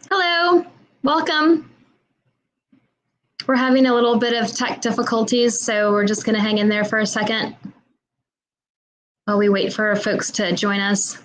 Hello, welcome. We're having a little bit of tech difficulties, so we're just going to hang in there for a second while we wait for folks to join us.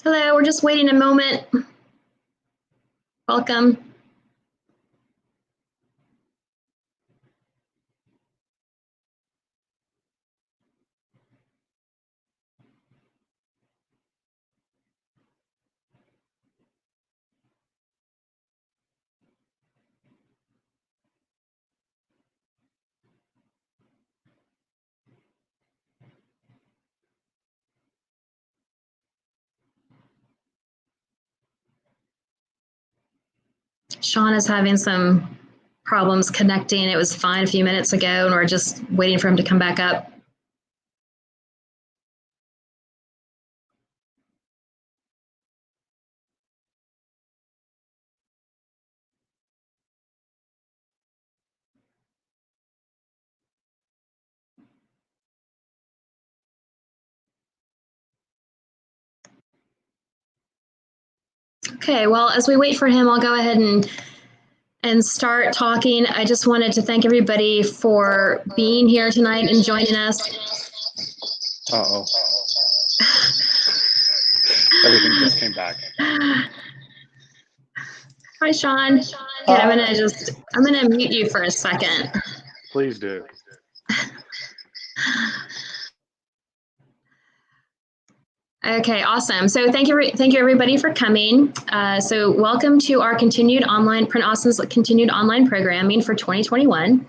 Hello, we're just waiting a moment. Welcome. Shawn is having some problems connecting. It was fine a few minutes ago, and we're just waiting for him to come back up. Okay, well, as we wait for him, I'll go ahead and start talking. I just wanted to thank everybody for being here tonight and joining us. Uh-oh. Everything just came back. Hi, Shawn. Okay, I'm gonna mute you for a second. Please do. Okay, awesome. So thank you everybody for coming. So welcome to our Print Austin's continued online programming for 2021.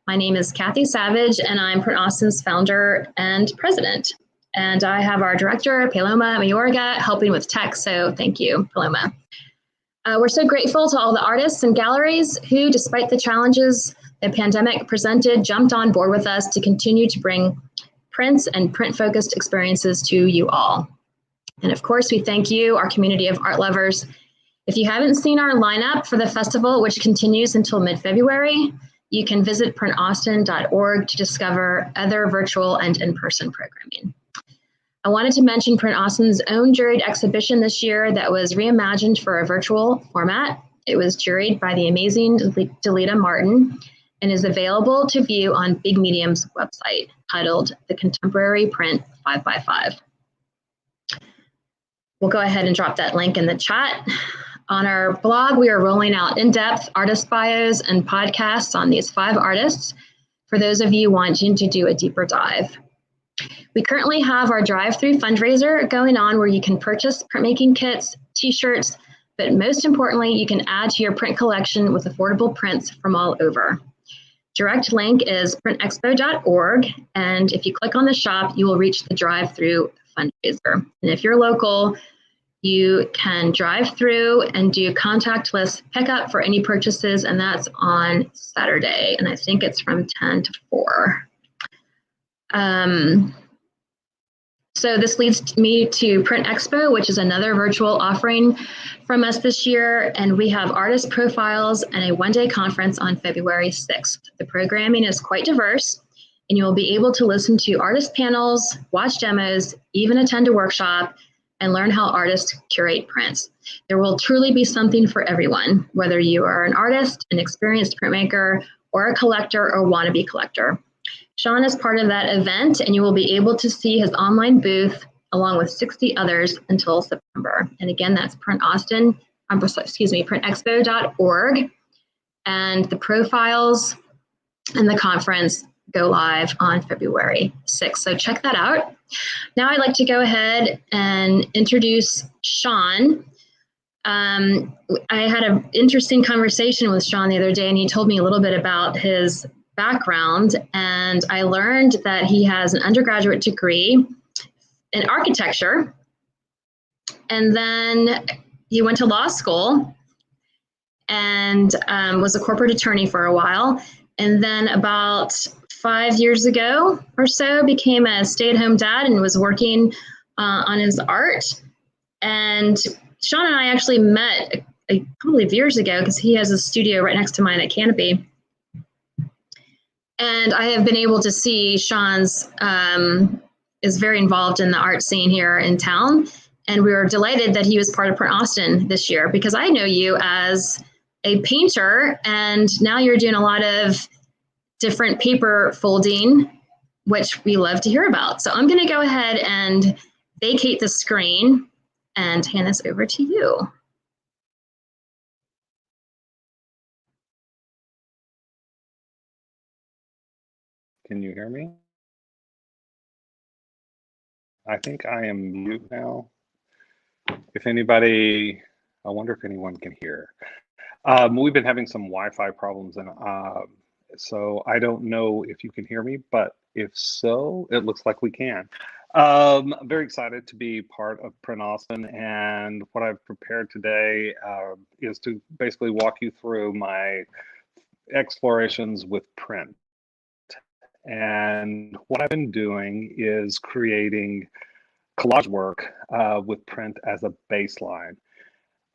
My name is Kathy Savage, and I'm Print Austin's founder and president. And I have our director, Paloma Mayorga, helping with tech. So thank you, Paloma. We're so grateful to all the artists and galleries who, despite the challenges the pandemic presented, jumped on board with us to continue to bring prints and print-focused experiences to you all. And of course, we thank you, our community of art lovers. If you haven't seen our lineup for the festival, which continues until mid-February, you can visit printaustin.org to discover other virtual and in-person programming. I wanted to mention Print Austin's own juried exhibition this year that was reimagined for a virtual format. It was juried by the amazing Delita Martin and is available to view on Big Medium's website, titled The Contemporary Print 5x5. We'll go ahead and drop that link in the chat. On our blog, we are rolling out in-depth artist bios and podcasts on these 5 artists for those of you wanting to do a deeper dive. We currently have our drive-through fundraiser going on where you can purchase printmaking kits, t-shirts, but most importantly, you can add to your print collection with affordable prints from all over. Direct link is printexpo.org, and if you click on the shop, you will reach the drive-through fundraiser. And if you're local, you can drive through and do contactless pickup for any purchases, and that's on Saturday, and I think it's from 10 to 4. So this leads me to Print Expo, which is another virtual offering from us this year, and we have artist profiles and a one-day conference on February 6th. The programming is quite diverse, and you will be able to listen to artist panels, watch demos, even attend a workshop, and learn how artists curate prints. There will truly be something for everyone, whether you are an artist, an experienced printmaker, or a collector or wannabe collector. Shawn is part of that event, and you will be able to see his online booth along with 60 others until September. And again, that's printexpo.org. And the profiles and the conference go live on February 6th. So check that out. Now I'd like to go ahead and introduce Shawn. I had an interesting conversation with Shawn the other day, and he told me a little bit about his background, and I learned that he has an undergraduate degree in architecture, and then he went to law school and was a corporate attorney for a while, and then about 5 years ago or so became a stay-at-home dad and was working on his art. And Shawn and I actually met a couple of years ago because he has a studio right next to mine at Canopy. And I have been able to see Shawn's is very involved in the art scene here in town. And we were delighted that he was part of Print Austin this year because I know you as a painter, and now you're doing a lot of different paper folding, which we love to hear about. So I'm going to go ahead and vacate the screen and hand this over to you. Can you hear me? I think I am mute now. If anybody, I wonder if anyone can hear. We've been having some Wi-Fi problems, and so I don't know if you can hear me, but if so, it looks like we can. I'm very excited to be part of Print Austin, and what I've prepared today is to basically walk you through my explorations with print. And what I've been doing is creating collage work with print as a baseline.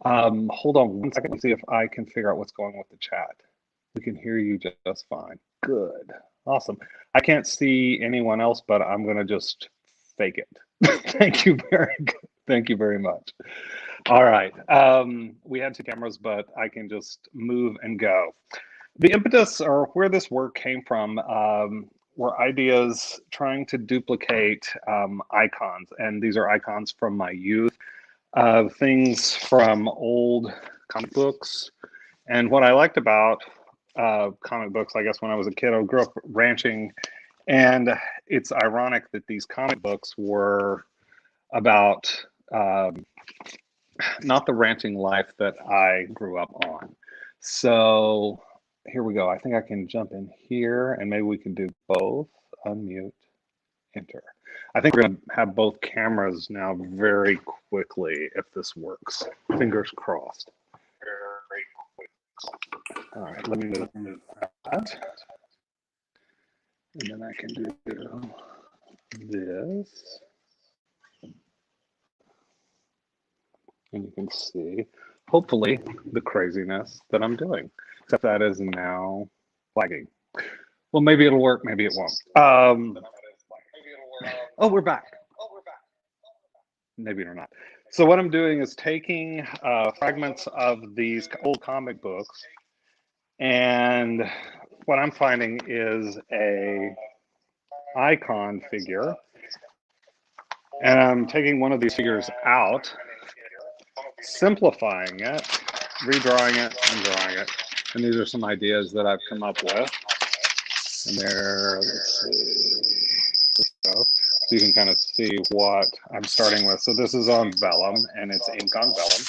Hold on one second and see if I can figure out what's going on with the chat. We can hear you just fine. Good. Awesome. I can't see anyone else, but I'm going to just fake it. Thank you very much. All right. We had two cameras, but I can just move and go. The impetus or where this work came from were ideas trying to duplicate icons. And these are icons from my youth, things from old comic books. And what I liked about comic books, I guess when I was a kid, I grew up ranching. And it's ironic that these comic books were about not the ranching life that I grew up on. So here we go. I think I can jump in here and maybe we can do both. Unmute, enter. I think we're going to have both cameras now very quickly if this works. Fingers crossed. Very quick. All right, let me move that. And then I can do this. And you can see, hopefully, the craziness that I'm doing. Except that is now flagging. Well, maybe it'll work, maybe it won't. Oh, we're back. Maybe or not. So what I'm doing is taking fragments of these old comic books, and what I'm finding is a icon figure, and I'm taking one of these figures out, simplifying it, redrawing it, and drawing it. And these are some ideas that I've come up with. And there, let's see. So you can kind of see what I'm starting with. So this is on vellum, and it's ink on vellum.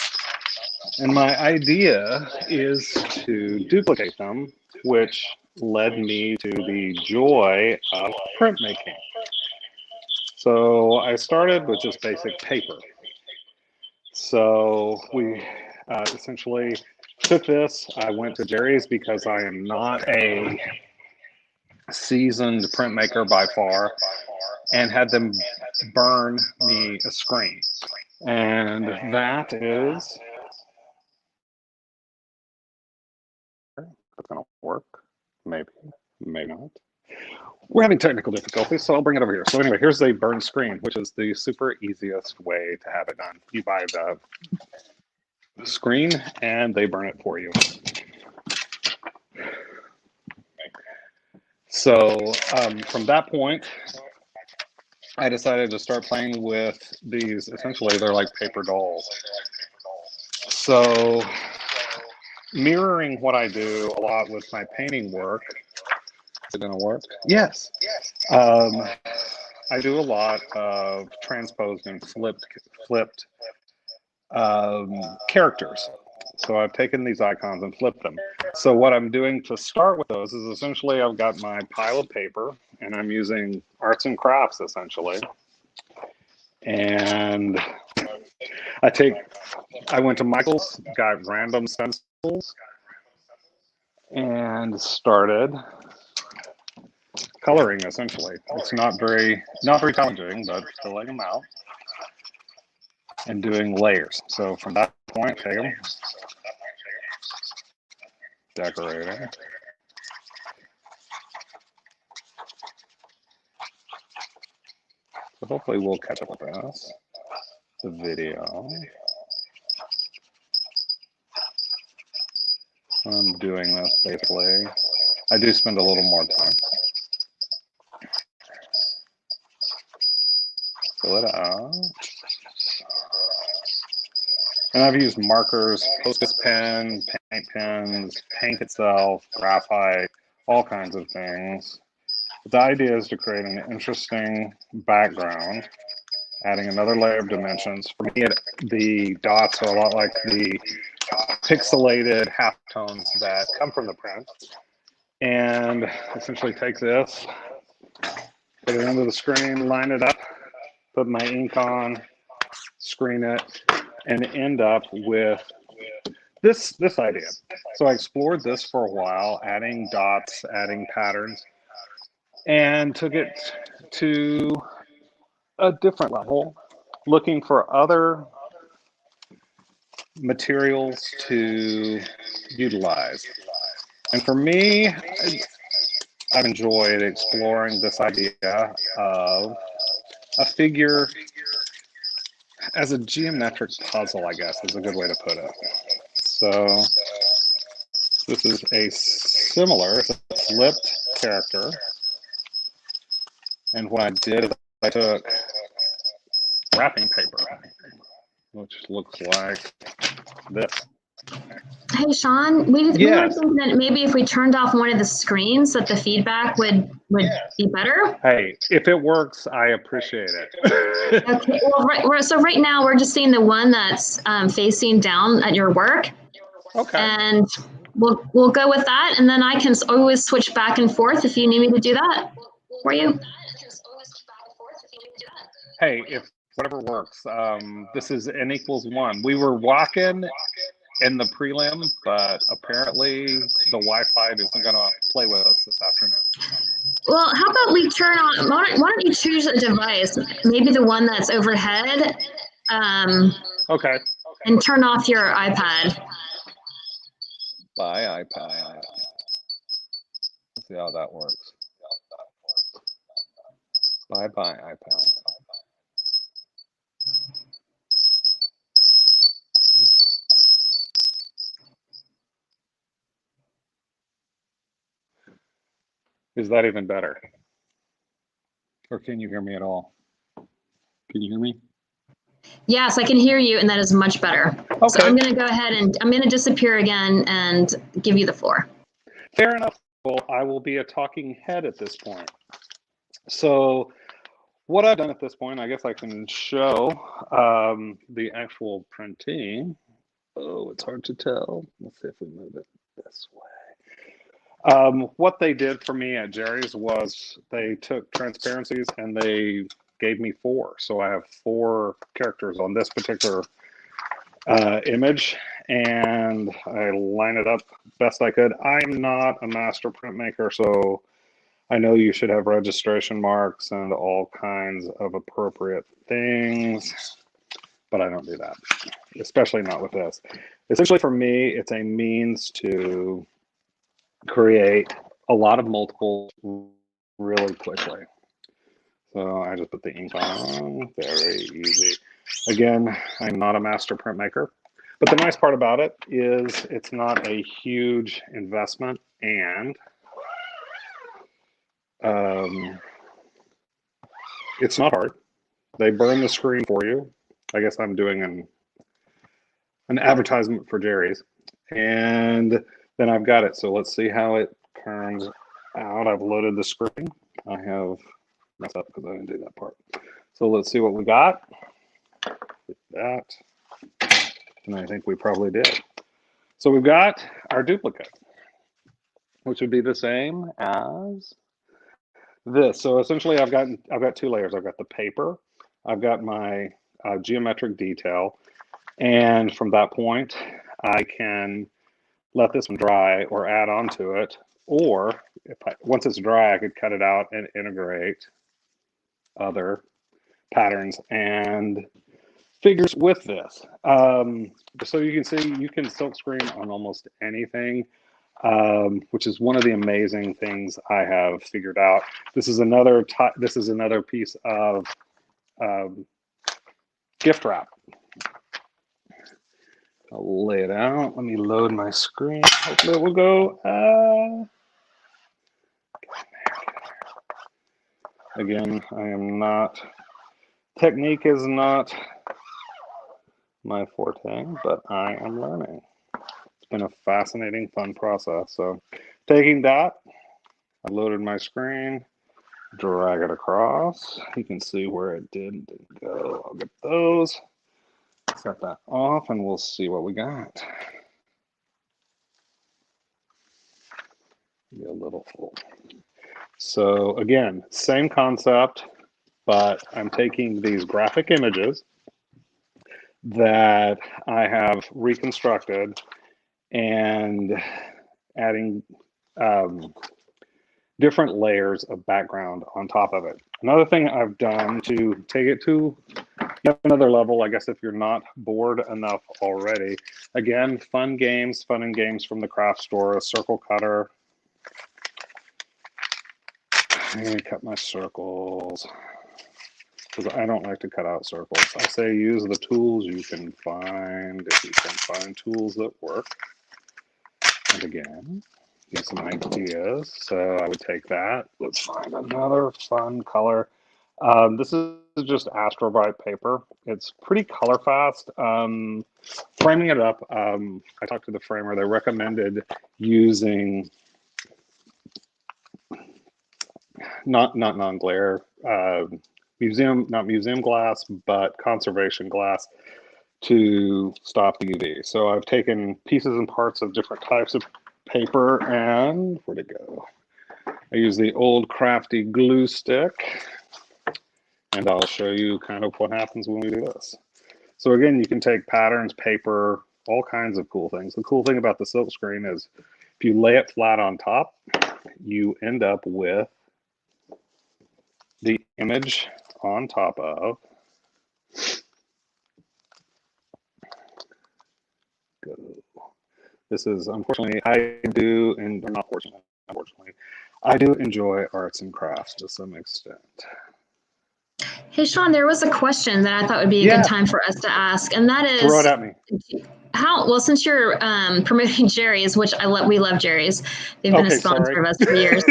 And my idea is to duplicate them, which led me to the joy of printmaking. So I started with just basic paper. So we essentially took this. I went to Jerry's because I am not a seasoned printmaker by far, and had them burn me a screen. And that is going to work. Maybe, maybe not. We're having technical difficulties, so I'll bring it over here. So anyway, here's a burn screen, which is the super easiest way to have it done. You buy the screen and they burn it for you. So from that point, I decided to start playing with these. Essentially, they're like paper dolls. So mirroring what I do a lot with my painting work. Is it going to work? Yes. I do a lot of transposed and flipped characters. So I've taken these icons and flipped them. So what I'm doing to start with those is essentially I've got my pile of paper and I'm using arts and crafts essentially. And I went to Michael's, got random stencils, and started coloring. Essentially, it's not very challenging, but filling them out and doing layers. So from that point, take them, decorating. So hopefully we'll catch up with this. The video. I'm doing this safely. I do spend a little more time. Fill it out. And I've used markers, Post-it pen, paint pens, paint itself, graphite, all kinds of things. But the idea is to create an interesting background, adding another layer of dimensions. For me, the dots are a lot like the pixelated halftones that come from the print. And essentially take this, put it into the screen, line it up, put my ink on, screen it, and end up with this idea. So I explored this for a while, adding dots, adding patterns, and took it to a different level, looking for other materials to utilize. And for me, I've enjoyed exploring this idea of a figure as a geometric puzzle, I guess is a good way to put it. So this is a similar, it's a flipped character. And what I did is I took wrapping paper, which looks like this. Hey, Shawn, we were Yes. thinking that maybe if we turned off one of the screens, that the feedback would be better. Hey, if it works, I appreciate it. Okay. Well, so right now we're just seeing the one that's facing down at your work. Okay. And we'll go with that, and then I can always switch back and forth if you need me to do that for you. Hey, if whatever works. This is n equals 1. We were walking in the prelim, but apparently the Wi-Fi isn't going to play with us this afternoon. Well, how about we turn on, why don't you choose a device, maybe the one that's overhead, Okay. and turn off your iPad. Bye, iPad. Let's see how that works. Bye-bye, iPad. Is that even better? Or can you hear me at all? Can you hear me? Yes, I can hear you, and that is much better. Okay. So I'm going to go ahead and I'm going to disappear again and give you the floor. Fair enough. Well, I will be a talking head at this point. So what I've done at this point, I guess I can show the actual printing. Oh, it's hard to tell. Let's see if we move it this way. What they did for me at Jerry's was they took transparencies and they gave me 4. So I have 4 characters on this particular image, and I line it up best I could. I'm not a master printmaker, so I know you should have registration marks and all kinds of appropriate things, but I don't do that, especially not with this. Essentially for me, it's a means to create a lot of multiples really quickly. So I just put the ink on, very easy. Again, I'm not a master printmaker, but the nice part about it is it's not a huge investment, and it's not hard. They burn the screen for you. I guess I'm doing an advertisement for Jerry's, and then I've got it. So let's see how it turns out. I've loaded the screen. I have messed up because I didn't do that part. So let's see what we got. With that, and I think we probably did. So we've got our duplicate, which would be the same as this. So essentially, I've got 2 layers. I've got the paper. I've got my geometric detail, and from that point, I can let this one dry or add on to it. Or once it's dry, I could cut it out and integrate other patterns and figures with this. So you can see you can silk screen on almost anything, which is one of the amazing things I have figured out. This is another piece of gift wrap. I'll lay it out. Let me load my screen. Hopefully it will go. Again, I am not, technique is not my forte, but I am learning. It's been a fascinating, fun process. So taking that, I loaded my screen, drag it across. You can see where it didn't go. I'll get those, set that off, and we'll see what we got. Be a little full. So again, same concept, but I'm taking these graphic images that I have reconstructed and adding different layers of background on top of it. Another thing I've done to take it to yet another level, I guess if you're not bored enough already, again, fun and games from the craft store, a circle cutter. I'm going to cut my circles because I don't like to cut out circles. I say use the tools you can find if you can find tools that work. And again, get some ideas. So I would take that. Let's find another fun color. This is just astrobrite paper. It's pretty color fast. Framing it up, I talked to the framer. They recommended using not non-glare, not museum glass, but conservation glass to stop the UV. So I've taken pieces and parts of different types of paper, and where'd it go? I use the old crafty glue stick, and I'll show you kind of what happens when we do this. So again, you can take patterns, paper, all kinds of cool things. The cool thing about the silk screen is if you lay it flat on top, you end up with the image on top of go. This is, unfortunately, I do, and not fortunately, unfortunately, I do enjoy arts and crafts to some extent. Hey, Shawn, there was a question that I thought would be a good time for us to ask, and that is, throw it at me. Well, since you're promoting Jerry's, which we love Jerry's. They've been a sponsor of us for years.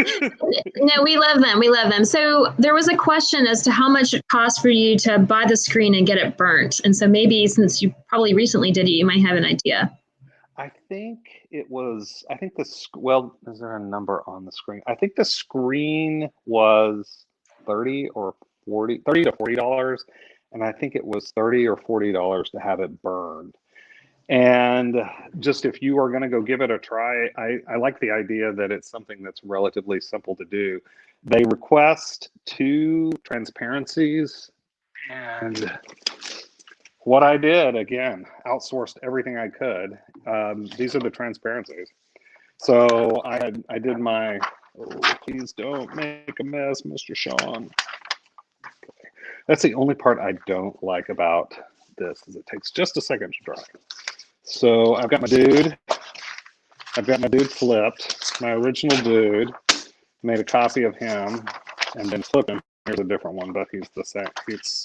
No, we love them. We love them. So there was a question as to how much it costs for you to buy the screen and get it burnt. And so maybe since you probably recently did it, you might have an idea. I think it was, well, is there a number on the screen? I think the screen was $30 to $40. And I think it was $30 or $40 to have it burned. And just if you are going to go give it a try, I like the idea that it's something that's relatively simple to do. They request 2 transparencies, and what I did, again, outsourced everything I could. These are the transparencies. So I did my, oh, please don't make a mess, Mr. Shawn. Okay. That's the only part I don't like about this, is it takes just a second to dry. So I've got my dude flipped, my original dude, made a copy of him, and then flipped him. Here's a different one, but he's the same. It's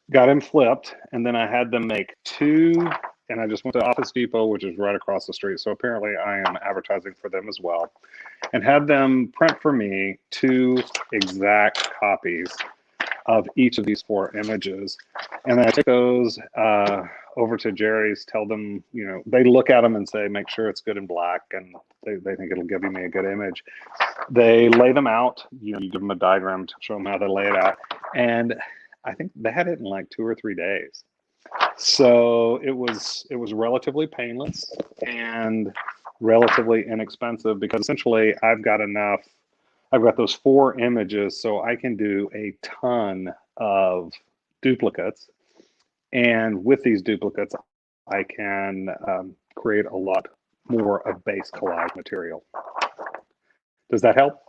got him flipped, and then I had them make 2, and I just went to Office Depot, which is right across the street. So apparently I am advertising for them as well, and had them print for me 2 exact copies of each of these 4 images. And then I take those over to Jerry's, tell them, they look at them and say, make sure it's good in black, and they think it'll give me a good image. They lay them out, you give them a diagram to show them how they lay it out. And I think they had it in like 2 or 3 days. So it was relatively painless and relatively inexpensive, because essentially I've got those 4 images, so I can do a ton of duplicates. And with these duplicates, I can create a lot more a base collage material. Does that help?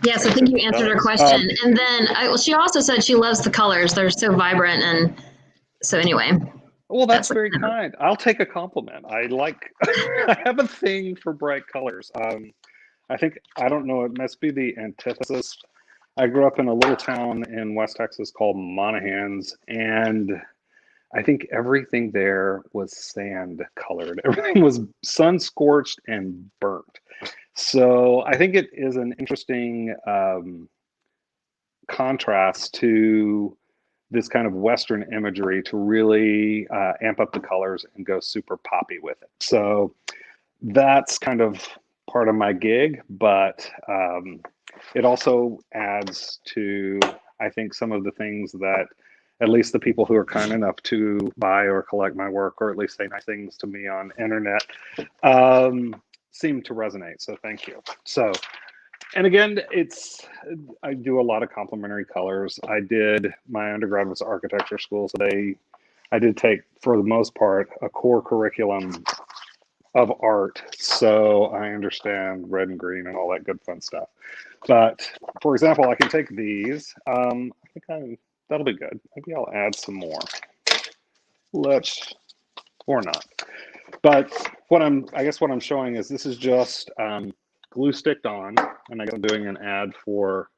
Yes, I think you answered her question. And then well, she also said she loves the colors. They're so vibrant. And so anyway. Well, that's very kind. I'll take a compliment. I like, I have a thing for bright colors. I think, I don't know, it must be the antithesis. I grew up in a little town in West Texas called Monahans, and I think everything there was sand colored. Everything was sun scorched and burnt. So I think it is an interesting contrast to this kind of Western imagery to really amp up the colors and go super poppy with it. So that's kind of part of my gig, but it also adds to, I think, some of the things that at least the people who are kind enough to buy or collect my work, or at least say nice things to me on internet, seem to resonate. So thank you. So, and again, I do a lot of complementary colors. I did, my undergrad was architecture school, so I did take, for the most part, a core curriculum of art, so I understand red and green and all that good fun stuff. But for example, I can take these. I think that'll be good. Maybe I'll add some more. Or not. But I guess what I'm showing is this is just glue sticked on, and I'm doing an ad for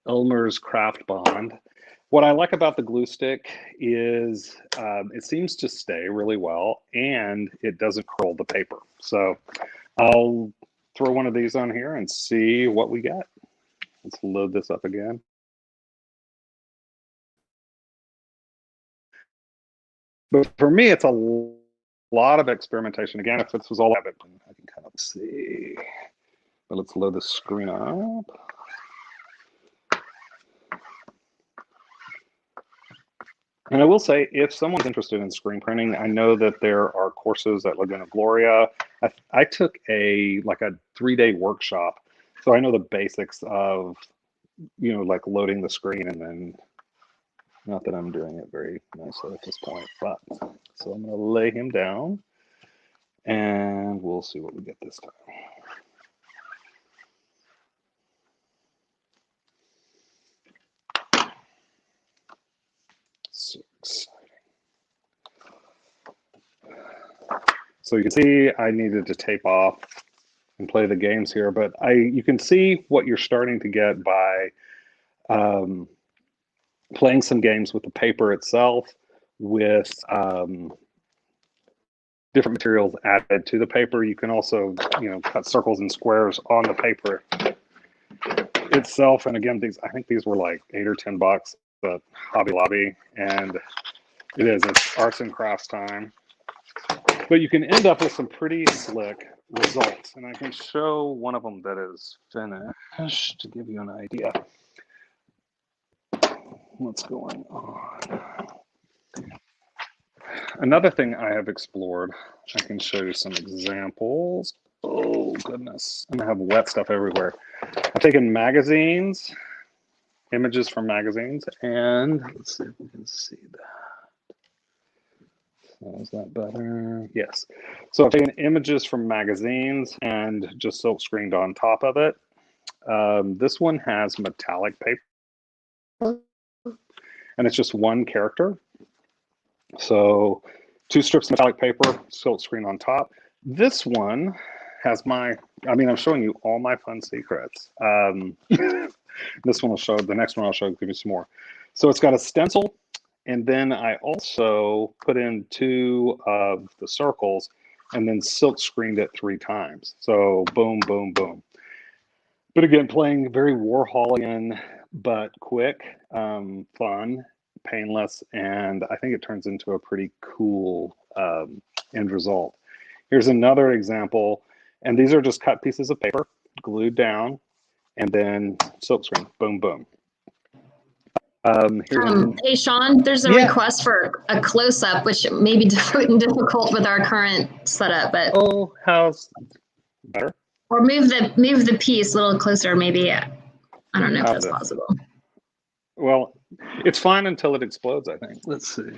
Elmer's Craft Bond. What I like about the glue stick is it seems to stay really well, and it doesn't curl the paper. So I'll throw one of these on here and see what we get. Let's load this up again. But for me, it's a lot of experimentation. Again, if this was all of it, I can kind of see. But let's load the screen up. And I will say, if someone's interested in screen printing, I know that there are courses at Laguna Gloria. I took like a 3-day workshop, so I know the basics of, like loading the screen, and then, not that I'm doing it very nicely at this point, but so I'm going to lay him down, and we'll see what we get this time. So exciting. So you can see I needed to tape off and play the games here, but you can see what you're starting to get by playing some games with the paper itself, with different materials added to the paper. You can also, cut circles and squares on the paper itself. And again, I think these were like $8 or $10 at Hobby Lobby, and it's arts and crafts time. But you can end up with some pretty slick results. And I can show one of them that is finished to give you an idea what's going on. Another thing I have explored, I can show you some examples. Oh, goodness. I'm going to have wet stuff everywhere. I've taken magazines, images from magazines, and let's see if we can see that. Is that better? Yes. So I've taken images from magazines and just silk screened on top of it. This one has metallic paper, and it's just one character. So 2 strips of metallic paper, silk screen on top. This one has I'm showing you all my fun secrets. This one will show, the next one I'll show, give you some more. So it's got a stencil, and then I also put in 2 of the circles and then silk screened it 3 times. So boom, boom, boom. But again, playing very Warholian, but quick, fun, painless, and I think it turns into a pretty cool end result. Here's another example, and these are just cut pieces of paper, glued down, and then silk screen, boom, boom. Hey, Shawn, there's a request for a close-up, which may be difficult with our current setup, but how's better? Or move the piece a little closer, maybe. I don't know if that's possible. Well, it's fine until it explodes, I think. Let's see.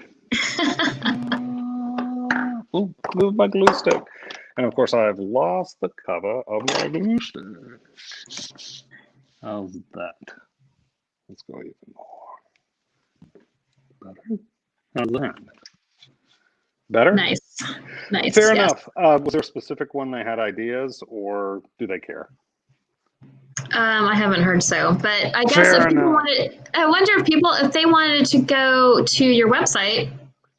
Oh, move my glue stick. And of course, I've lost the cover of my glue stick. How's that? Let's go even more. Better? How's that? Better? Nice. Nice. Fair Yes. enough. Was there a specific one they had ideas, or do they care? I haven't heard so, but I guess Fair if people enough. wanted, I wonder if they wanted to go to your website,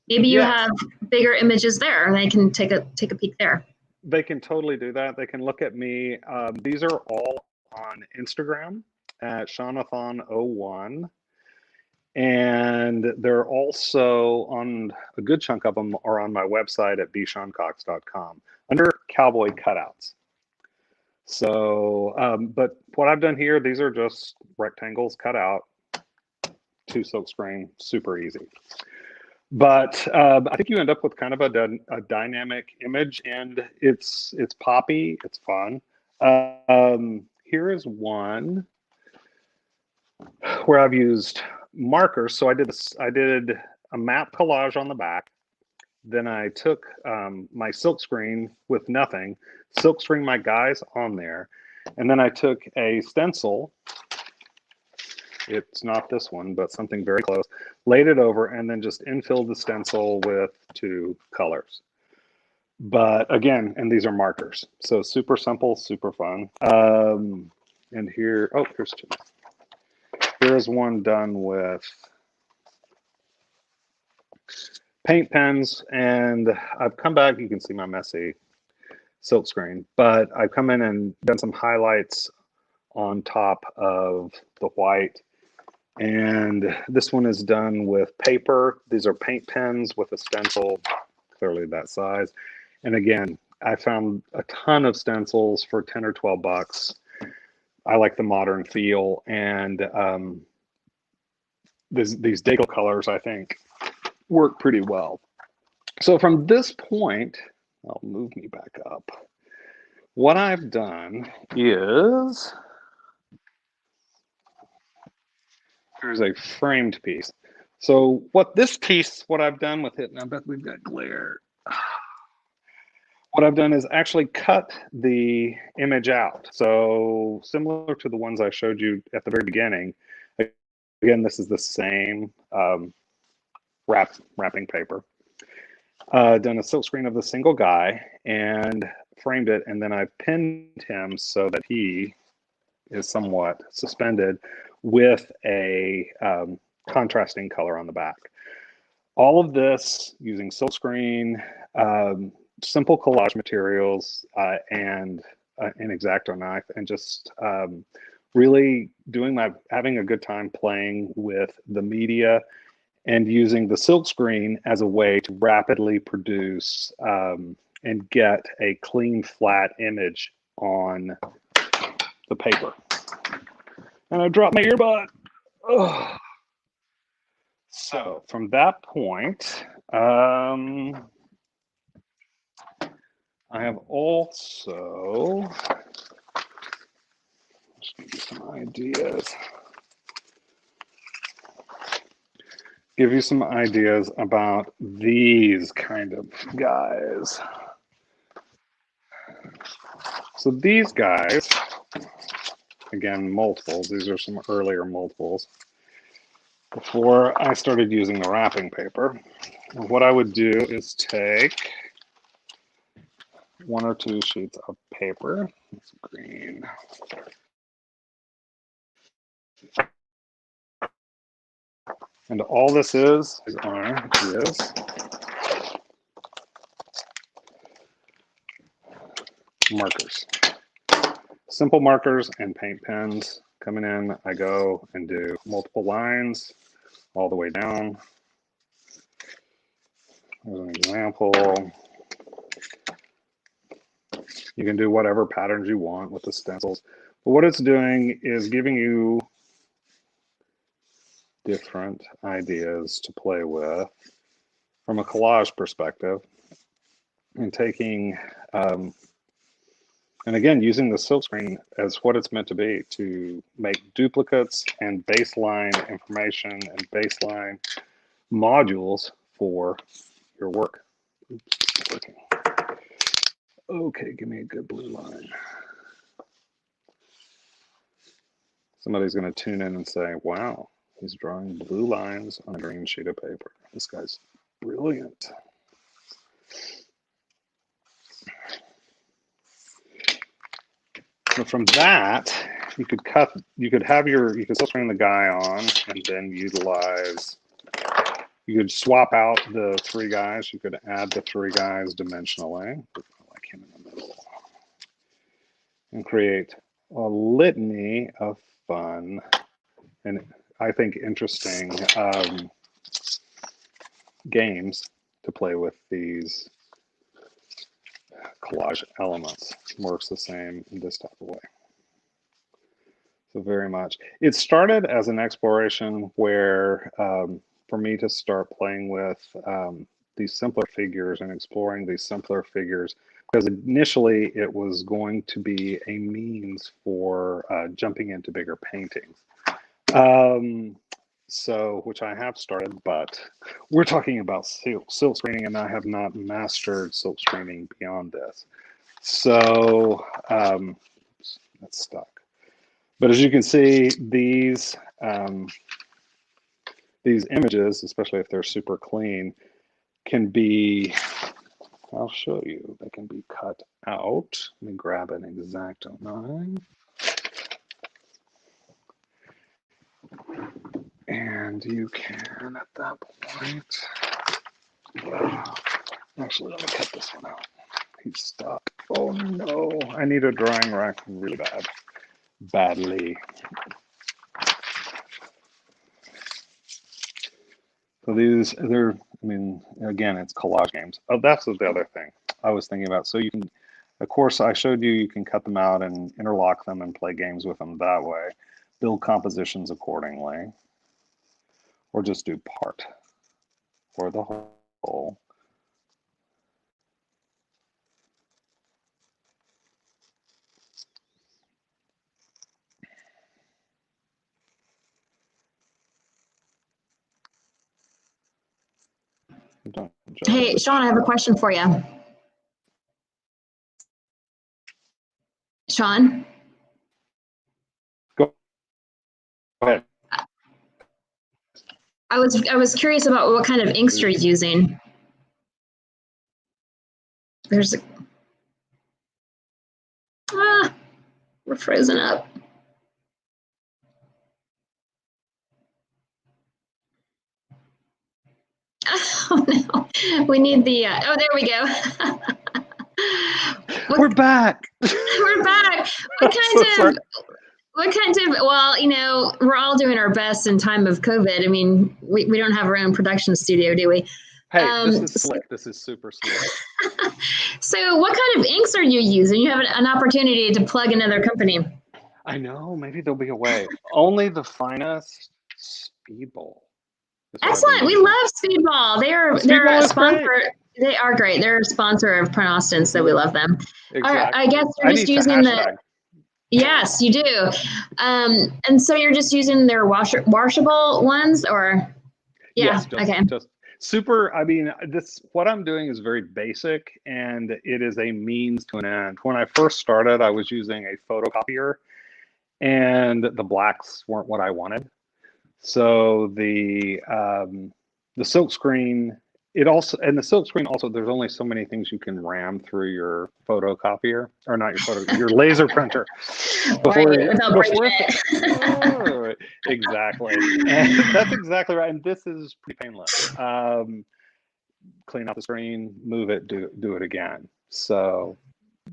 maybe you Yes, have bigger images there, and they can take a peek there. they can totally do that. They can look at me. These are all on Instagram at Shawnathon01. And they're also on, a good chunk of them are on my website at bshawncox.com under cowboy cutouts. So, but what I've done here, these are just rectangles cut out, 2 silkscreen, super easy. But I think you end up with kind of a dynamic image, and it's poppy, it's fun. Here is one where I've used markers. So I did a map collage on the back. Then I took my silkscreen with nothing, silkscreen my guys on there, and then I took a stencil. It's not this one, but something very close. Laid it over and then just infilled the stencil with 2 colors. But again, and these are markers, so super simple, super fun. And here, oh, here's 2. Here's one done with paint pens, and I've come back, you can see my messy silk screen, but I've come in and done some highlights on top of the white. And this one is done with paper. These are paint pens with a stencil, clearly that size. And again, I found a ton of stencils for 10 or 12 bucks. I like the modern feel, and these Daigle colors, I think, work pretty well. So from this point, I'll move me back up. What I've done is, here's a framed piece. So what I've done with it, and I bet we've got glare. What I've done is actually cut the image out. So similar to the ones I showed you at the very beginning, again, this is the same wrapping paper. Done a silkscreen of the single guy and framed it, and then I pinned him so that he is somewhat suspended with a contrasting color on the back. All of this using silkscreen, simple collage materials, and an X-Acto knife, and just really having a good time playing with the media and using the silkscreen as a way to rapidly produce and get a clean, flat image on the paper. And I dropped my earbud. Ugh. So from that point, I have also, just give you some ideas. Give you some ideas about these kind of guys. So these guys, again, multiples. These are some earlier multiples. Before I started using the wrapping paper, what I would do is take 1 or 2 sheets of paper. It's green. And all this is markers. Simple markers and paint pens. Coming in, I go and do multiple lines all the way down. Here's an example. You can do whatever patterns you want with the stencils. But what it's doing is giving you different ideas to play with from a collage perspective, and taking and again, using the silkscreen as what it's meant to be, to make duplicates and baseline information and baseline modules for your work. Oops, it's working. Okay, give me a good blue line. Somebody's going to tune in and say, wow, he's drawing blue lines on a green sheet of paper. This guy's brilliant. So from that, you could still turn the guy on and then utilize, you could swap out the 3 guys. You could add the 3 guys dimensionally, like him in the middle, and create a litany of fun and I think interesting games to play with these collage elements. Works the same in this type of way. So very much. It started as an exploration where for me to start playing with these simpler figures and exploring these simpler figures, because initially it was going to be a means for jumping into bigger paintings. So, which I have started, but we're talking about silk screening, and I have not mastered silk screening beyond this. So, oops, that's stuck. But as you can see, these images, especially if they're super clean, can be, I'll show you, they can be cut out. Let me grab an X-Acto knife. And you can, at that point, actually, let me cut this one out. He's stuck. Oh no, I need a drying rack really badly. So these, I mean, again, it's collage games. Oh, that's the other thing I was thinking about. So you can, of course, I showed you can cut them out and interlock them and play games with them that way. Build compositions accordingly. Or just do part or the whole. Hey, Shawn, I have a question for you. Shawn? Go ahead. I was curious about what kind of inks you're using. There's we're frozen up. Oh no, we need the, oh, there we go. We're back. We're back. What kind of, well, you know, we're all doing our best in time of COVID. I mean, we don't have our own production studio, do we? Hey, this is slick. This is super slick. So what kind of inks are you using? You have an opportunity to plug another company. I know, maybe there'll be a way. Only the finest Speedball. Excellent. We love Speedball. they're a sponsor. Great. They are great. They're a sponsor of Print Austin, so we love them. Exactly. I guess you're just using the. Yes, you do. And so you're just using their washable ones, or? Yeah. Yes, just super. I mean, what I'm doing is very basic, and it is a means to an end. When I first started, I was using a photocopier, and the blacks weren't what I wanted. So the silk screen, the silk screen also, there's only so many things you can ram through your photocopier, or not your laser printer. Exactly. And that's exactly right. And this is pretty painless. Clean out the screen, move it, do it again. So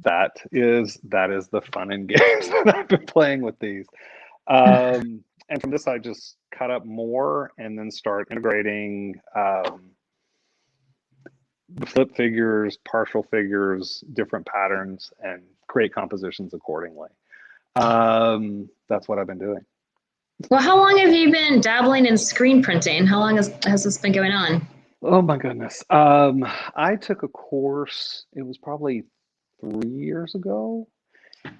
that is the fun and games that I've been playing with these. And from this, I just cut up more and then start integrating the flip figures, partial figures, different patterns, and create compositions accordingly. That's what I've been doing. Well, how long have you been dabbling in screen printing? How long has this been going on? Oh my goodness. I took a course, it was probably 3 years ago.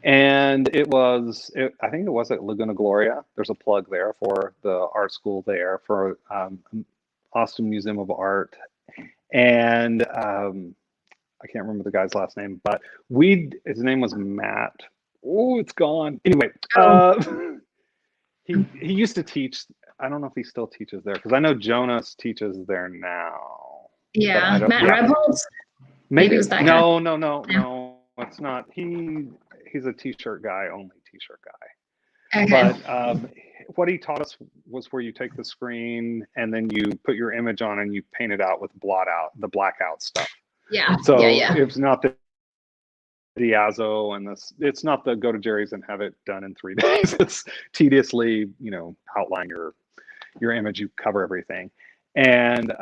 And I think it was at Laguna Gloria. There's a plug there for the art school there for Austin Museum of Art. And I can't remember the guy's last name, but his name was Matt. Oh, it's gone. Anyway, he used to teach. I don't know if he still teaches there, because I know Jonas teaches there now. Yeah, Matt Rebholz. Maybe it was that no, guy. no, it's not. He's a t-shirt guy, only t-shirt guy. Okay. But what he taught us was where you take the screen and then you put your image on and you paint it out with the blackout stuff. Yeah. So yeah. it's not the Diazo and it's not the go to Jerry's and have it done in 3 days. It's tediously, outline your image, you cover everything. And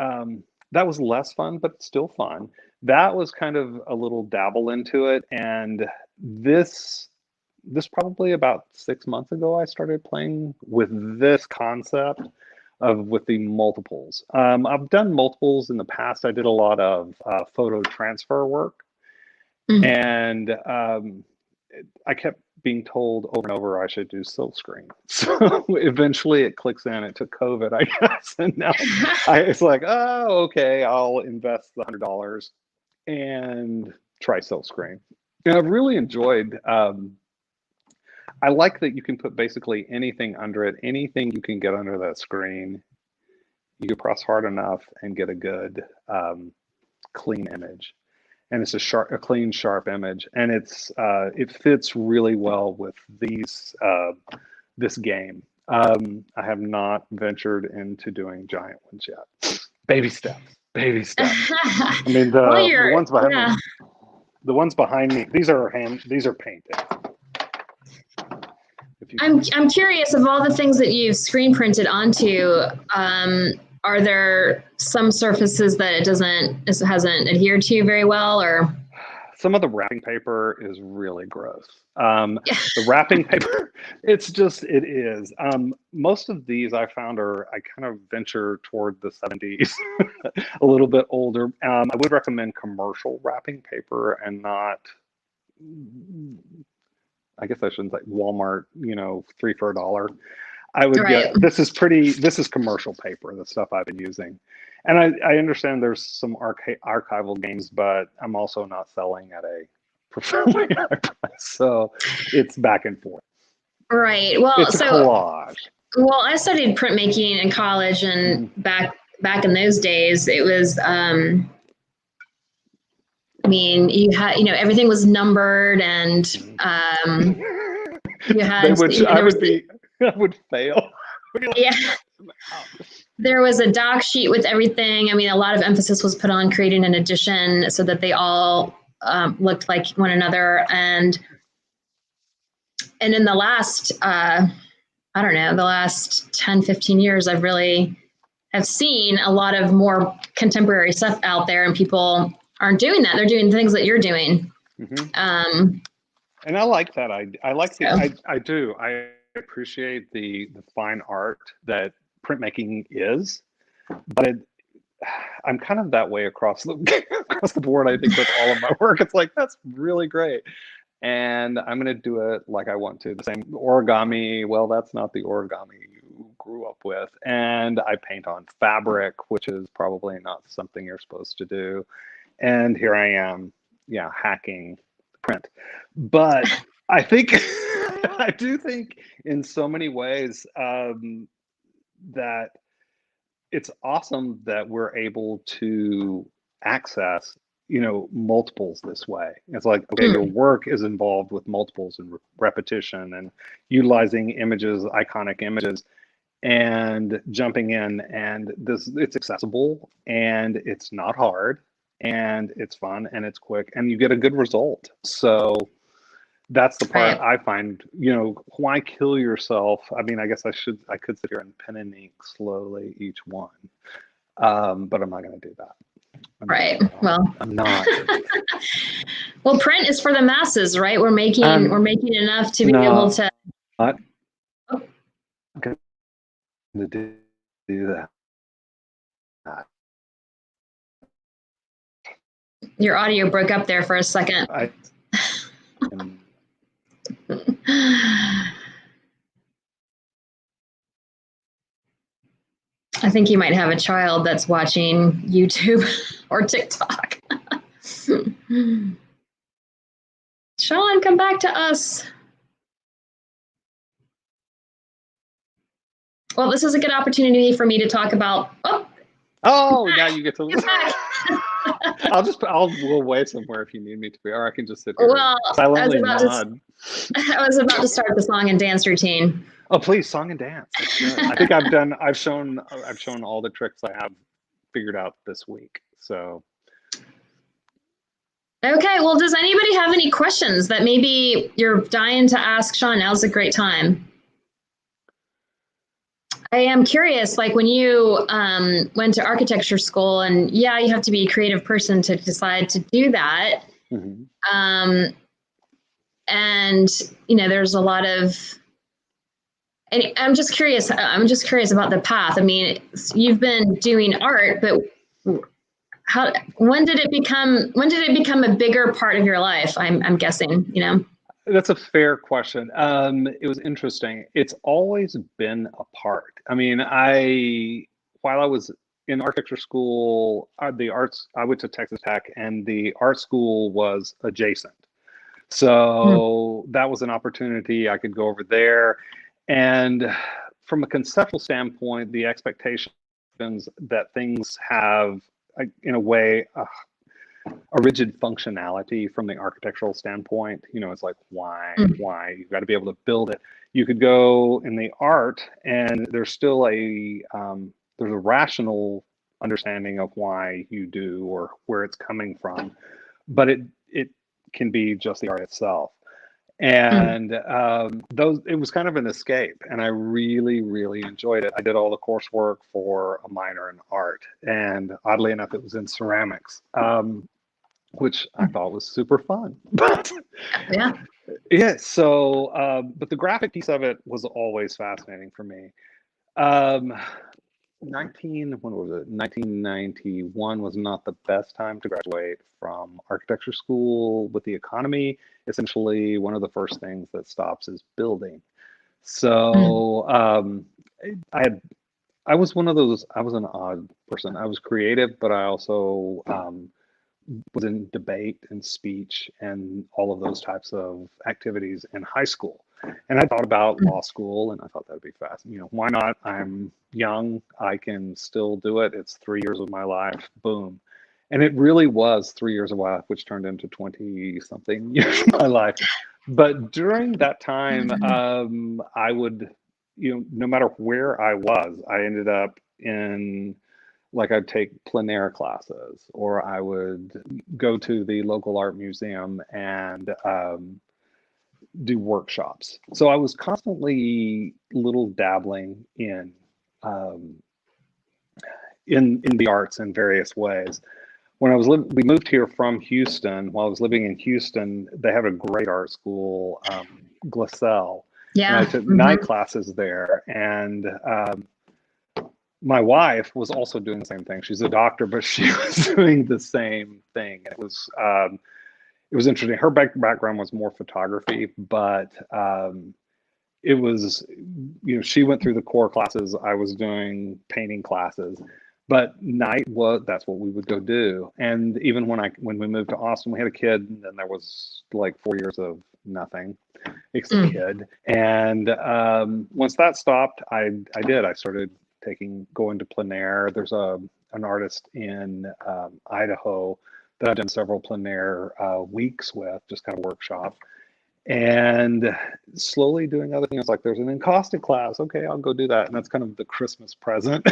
that was less fun, but still fun. That was kind of a little dabble into it. And this probably about 6 months ago, I started playing with this concept with the multiples. I've done multiples in the past. I did a lot of photo transfer work. And I kept being told over and over I should do silk screen. So eventually it clicks in. It took COVID, I guess. And now it's like, oh, okay, I'll invest the $100 and try silk screen. And I've really enjoyed, I like that you can put basically anything under it, anything you can get under that screen. You can press hard enough and get a good, clean image. And it's a clean, sharp image, and it fits really well with this game. I have not ventured into doing giant ones yet. Baby steps, baby steps. I mean, the ones behind me, the ones behind me. These are painted. I'm curious, of all the things that you've screen printed onto, are there some surfaces that it hasn't adhered to very well, or? Some of the wrapping paper is really gross. The wrapping paper, it is. Most of these I found I kind of venture toward the 70s, a little bit older. I would recommend commercial wrapping paper and not, I guess I shouldn't say Walmart, 3 for $1. I would get, this is commercial paper, the stuff I've been using. And I understand there's some archival games, but I'm also not selling at a profoundly high price. So it's back and forth. Right. Well, it's a collage. Well, I studied printmaking in college, and back in those days, it was, I mean, you had, everything was numbered, and you had, I would fail. Yeah. There was a doc sheet with everything. I mean, a lot of emphasis was put on creating an edition so that they all looked like one another. And in the last, I don't know, the last 10, 15 years, I've really have seen a lot of more contemporary stuff out there, and people aren't doing that. They're doing things that you're doing. And I like that. I do. I appreciate the fine art that printmaking is, but I'm kind of that way across the board. I think with all of my work, it's like, that's really great, and I'm going to do it like I want to. The same origami. Well, that's not the origami you grew up with. And I paint on fabric, which is probably not something you're supposed to do. And here I am, hacking print. But I think I do think in so many ways that it's awesome that we're able to access, multiples this way. It's like, okay, your work is involved with multiples and repetition and utilizing images, iconic images, and jumping in, and it's accessible, and it's not hard, and it's fun, and it's quick, and you get a good result. So that's the part I find, why kill yourself? I mean, I guess I could sit here and pen and ink slowly each one, but I'm not going to do that. Well, I'm not. Well, print is for the masses, right? We're making enough to be able to. Not going to do that. Your audio broke up there for a second. I think you might have a child that's watching YouTube. or TikTok. Shawn, come back to us. Well, this is a good opportunity for me to talk about. Oh, now you get to. We'll wait somewhere if you need me to be, or I can just sit here silently nod. I was about to start the song and dance routine. Oh, please, song and dance. That's good. I think I've shown all the tricks I have figured out this week. So. Okay, well, does anybody have any questions that maybe you're dying to ask Shawn? Now's a great time. I am curious, like when you went to architecture school, and yeah, you have to be a creative person to decide to do that. Mm-hmm. And there's a lot of, and I'm just curious about the path. I mean, you've been doing art, but when did it become a bigger part of your life? I'm guessing, That's a fair question. It was interesting. It's always been a part. I mean, while I was in architecture school, I went to Texas Tech, and the art school was adjacent. So that was an opportunity. I could go over there. And from a conceptual standpoint, the expectations that things have, in a way, a rigid functionality from the architectural standpoint. It's like, why? You've got to be able to build it. You could go in the art, and there's still there's a rational understanding of why you do or where it's coming from, but it can be just the art itself. And it was kind of an escape, and I really, really enjoyed it. I did all the coursework for a minor in art, and oddly enough, it was in ceramics, which I thought was super fun. But yeah. So, but the graphic piece of it was always fascinating for me. 1991 was not the best time to graduate from architecture school. With the economy, essentially one of the first things that stops is building. So I was one of those. I was an odd person. I was creative, but I also was in debate and speech and all of those types of activities in high school. And I thought about law school, and I thought that'd be fascinating. Why not? I'm young. I can still do it. It's 3 years of my life. Boom. And it really was 3 years of my life, which turned into 20-something years of my life. But during that time, I would, no matter where I was, I ended up in, like, I'd take plein air classes, or I would go to the local art museum and do workshops. So I was constantly little dabbling in the arts in various ways. When we moved here from Houston. While I was living in Houston, they have a great art school, Glassell. Yeah. And I took night classes there, and my wife was also doing the same thing. She's a doctor, but she was doing the same thing. It was interesting. Her background was more photography, but it was, she went through the core classes. I was doing painting classes, but that's what we would go do. And even when we moved to Austin, we had a kid, and then there was like 4 years of nothing except kid. And once that stopped, I started going to plein air. There's an artist in Idaho that I've done several plein air weeks with, just kind of workshop, and slowly doing other things. Like, there's an encaustic class. Okay, I'll go do that. And that's kind of the Christmas present,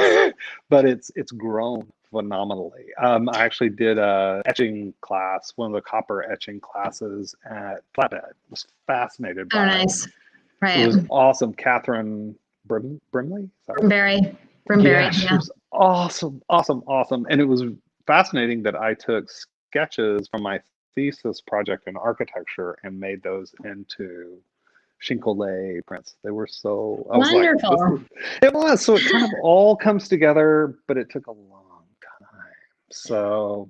but it's grown phenomenally. I actually did a etching class, one of the copper etching classes at Flathead. Was fascinated by nice. Right. It was awesome. Catherine Brimley? Brimberry. Yeah, she was awesome. And it was fascinating that I took sketches from my thesis project in architecture and made those into Shinkolay prints. They were so wonderful. It was. So it kind of all comes together, but it took a long time. So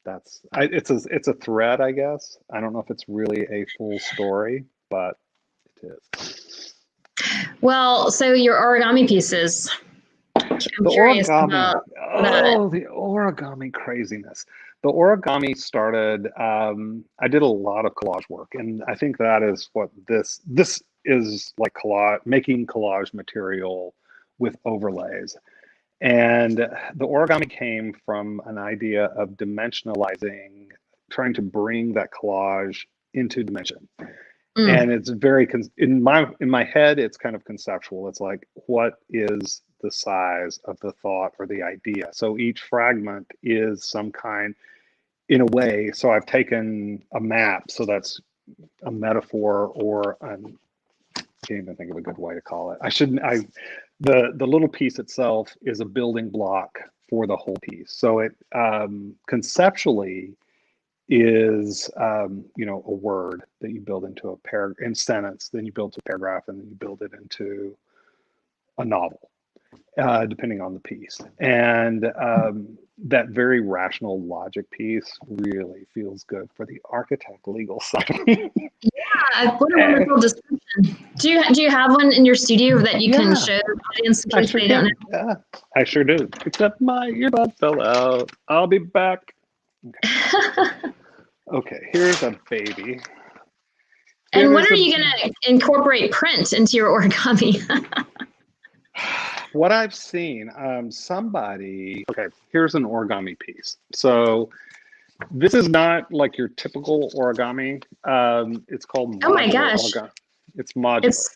it's a thread, I guess. I don't know if it's really a full story, but it is. Well, so your origami pieces, I'm The curious origami, about that. oh, the origami craziness. The origami started, I did a lot of collage work, and I think that is what this is like collage, making collage material with overlays. And the origami came from an idea of dimensionalizing, trying to bring that collage into dimension. Mm, And it's very in my head, it's kind of conceptual. It's like, what is the size of the thought or the idea? So each fragment is some kind, in a way. So I've taken a map, so that's a metaphor, or I can't even think of a good way to call it. I shouldn't. The little piece itself is a building block for the whole piece. So it conceptually is a word that you build into a paragraph, sentence, then you build to a paragraph, and then you build it into a novel, depending on the piece. And that very rational logic piece really feels good for the architect legal side. what a wonderful description. Do you have one in your studio that you can Yeah, show the audience in I case sure they don't can. Yeah, I sure do. Except my earbud fell out. I'll be back. know? Okay, here's a baby. And when Here's are a you going to incorporate print into your origami? what I've seen. Okay, here's an origami piece. So this is not like your typical origami. It's called Oh my modular gosh, origami. It's modular.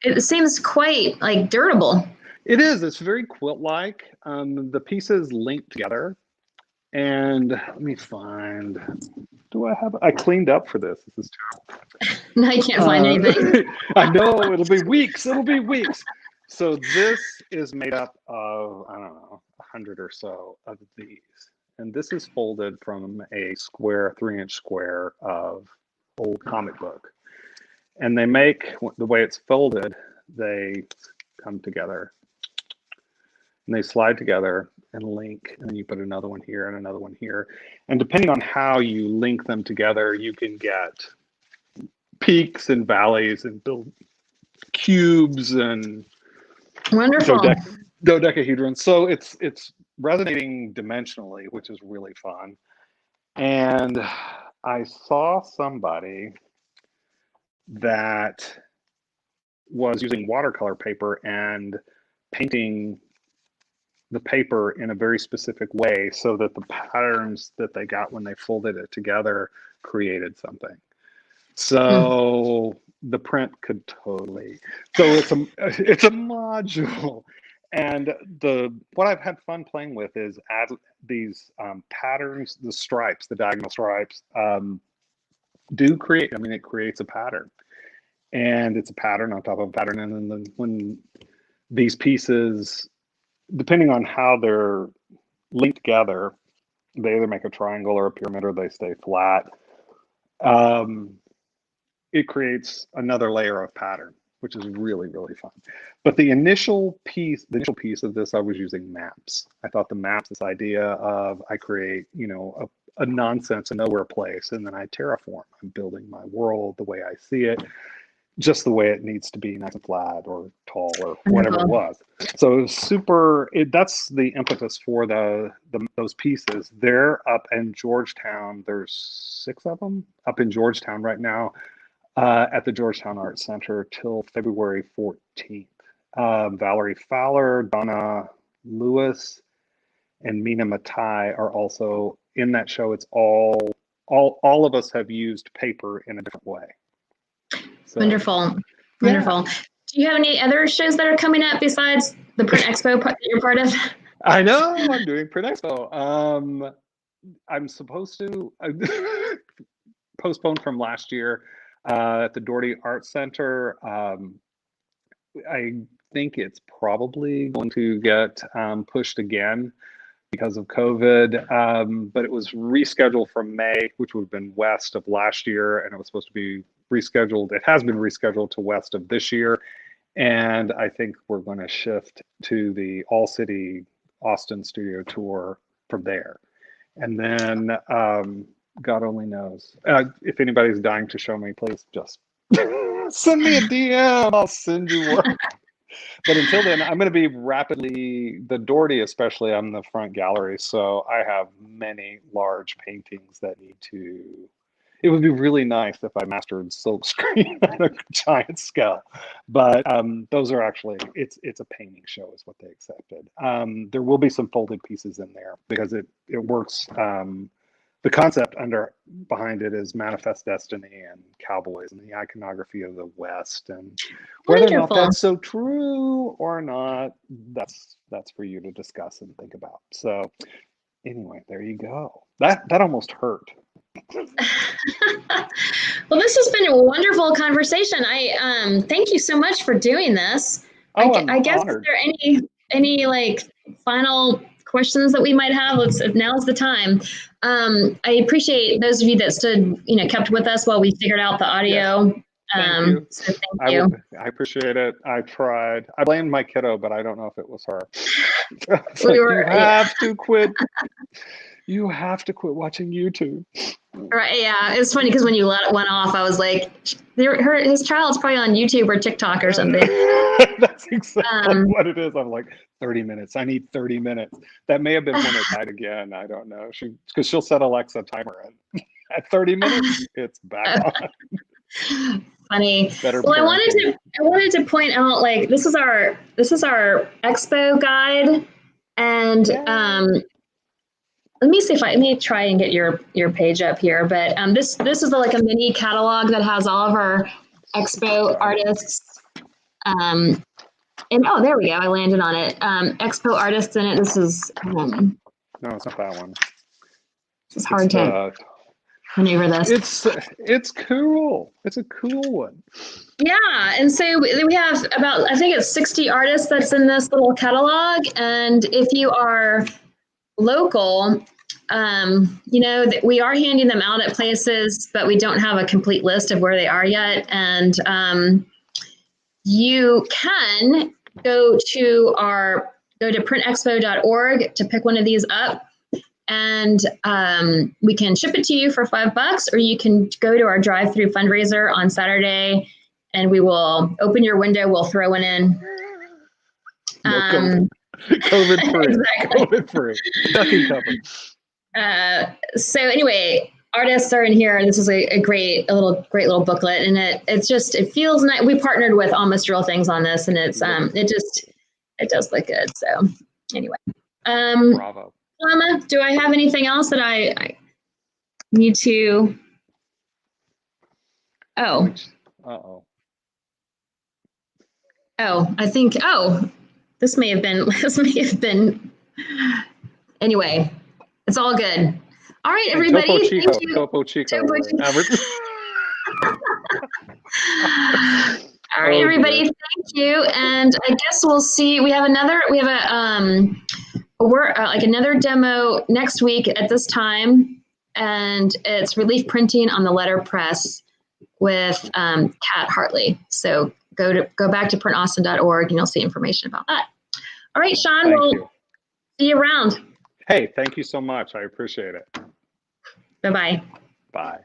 it seems quite like durable. It is. It's very quilt-like. The pieces link together. And let me find. Do I have? I cleaned up for this. This is terrible. No, I can't find anything. I know it'll be weeks. It'll be weeks. So this is made up of, I don't know, 100 or so of these. And this is folded from a square, 3-inch square of old comic book. And they make, the way it's folded, they come together and they slide together and link. And then you put another one here and another one here. And depending on how you link them together, you can get peaks and valleys and build cubes and Wonderful. dodecahedrons. So it's resonating dimensionally, which is really fun. And I saw somebody that was using watercolor paper and painting the paper in a very specific way so that the patterns that they got when they folded it together created something. So the print could totally. So it's a module, and what I've had fun playing with is add these patterns, the stripes, the diagonal stripes, do create. I mean, it creates a pattern, and it's a pattern on top of a pattern, and then when these pieces, depending on how they're linked together, they either make a triangle or a pyramid, or they stay flat. It creates another layer of pattern, which is really, really fun. But the initial piece of this, I was using maps. I thought the maps, this idea of I create, a nonsense and nowhere place, and then I terraform. I'm building my world the way I see it, just the way it needs to be, nice and flat or tall or whatever it was. So it was super. That's the impetus for those pieces. They're up in Georgetown. There's 6 of them up in Georgetown right now. At the Georgetown Art Center till February 14th. Valerie Fowler, Donna Lewis, and Mina Matai are also in that show. It's all of us have used paper in a different way. So, Wonderful. Wonderful. Yeah. Do you have any other shows that are coming up besides the Print Expo that you're part of? I know, I'm doing Print Expo. I'm supposed to postpone from last year. At the Doherty Art Center. I think it's probably going to get pushed again because of COVID, but it was rescheduled from May, which would have been west of last year, and it was supposed to be rescheduled. It has been rescheduled to west of this year, and I think we're going to shift to the All-City Austin studio tour from there. And then God only knows. If anybody's dying to show me, please just send me a DM. I'll send you work. But until then, I'm going to be rapidly, the Doherty especially, I'm the front gallery. So I have many large paintings that need to, it would be really nice if I mastered silk screen on a giant scale. But those are actually, it's a painting show is what they accepted. There will be some folded pieces in there because it works. The concept behind it is manifest destiny and cowboys and the iconography of the West, and whether or not Wonderful. that's so true or not, that's for you to discuss and think about. So anyway, there you go. That almost hurt. Well, this has been a wonderful conversation. I thank you so much for doing this. Oh, I guess honored. is there any like final questions that we might have? Now's the time. I appreciate those of you that stood, kept with us while we figured out the audio. Yes. Thank you. So thank you. I appreciate it. I tried. I blamed my kiddo, but I don't know if it was her. You have to quit. You have to quit watching YouTube. Right. Yeah. It's funny because when you let one off, I was like, his child's probably on YouTube or TikTok or something. That's exactly what it is. I'm like, 30 minutes. I need 30 minutes. That may have been when it died again. I don't know. Because she'll set Alexa timer and at 30 minutes, it's back on. Funny. Well, I wanted to point out, like, this is our expo guide, and let me try and get your page up here. But this is like a mini catalog that has all of our expo artists. And there we go. I landed on it. Expo artists in it. This is no, it's not that one. It's hard to maneuver this. It's cool. It's a cool one. Yeah, and so we have about, I think it's 60 artists that's in this little catalog. And if you are local, we are handing them out at places, but we don't have a complete list of where they are yet. And you can go to printexpo.org to pick one of these up, and we can ship it to you for $5, or you can go to our drive-through fundraiser on Saturday, and we will open your window. We'll throw one in. COVID free. Exactly. COVID free. Ducking cover. So anyway, artists are in here. This is a great little booklet, and it feels nice. We partnered with Almost Real Things on this, and it does look good. So anyway, Bravo. Emma, do I have anything else that I need to? Oh. Uh-oh. Oh, I think. Oh, this may have been. Anyway, it's all good. All right, everybody. Topo Chico. Thank you. Topo Chico. All right, everybody. Thank you, and I guess we'll see. We have another demo next week at this time, and it's relief printing on the letterpress with Kat Hartley. So go back to printaustin.org and you'll see information about that. All right, Shawn, we'll see you around. Hey, thank you so much. I appreciate it. Bye-bye. Bye.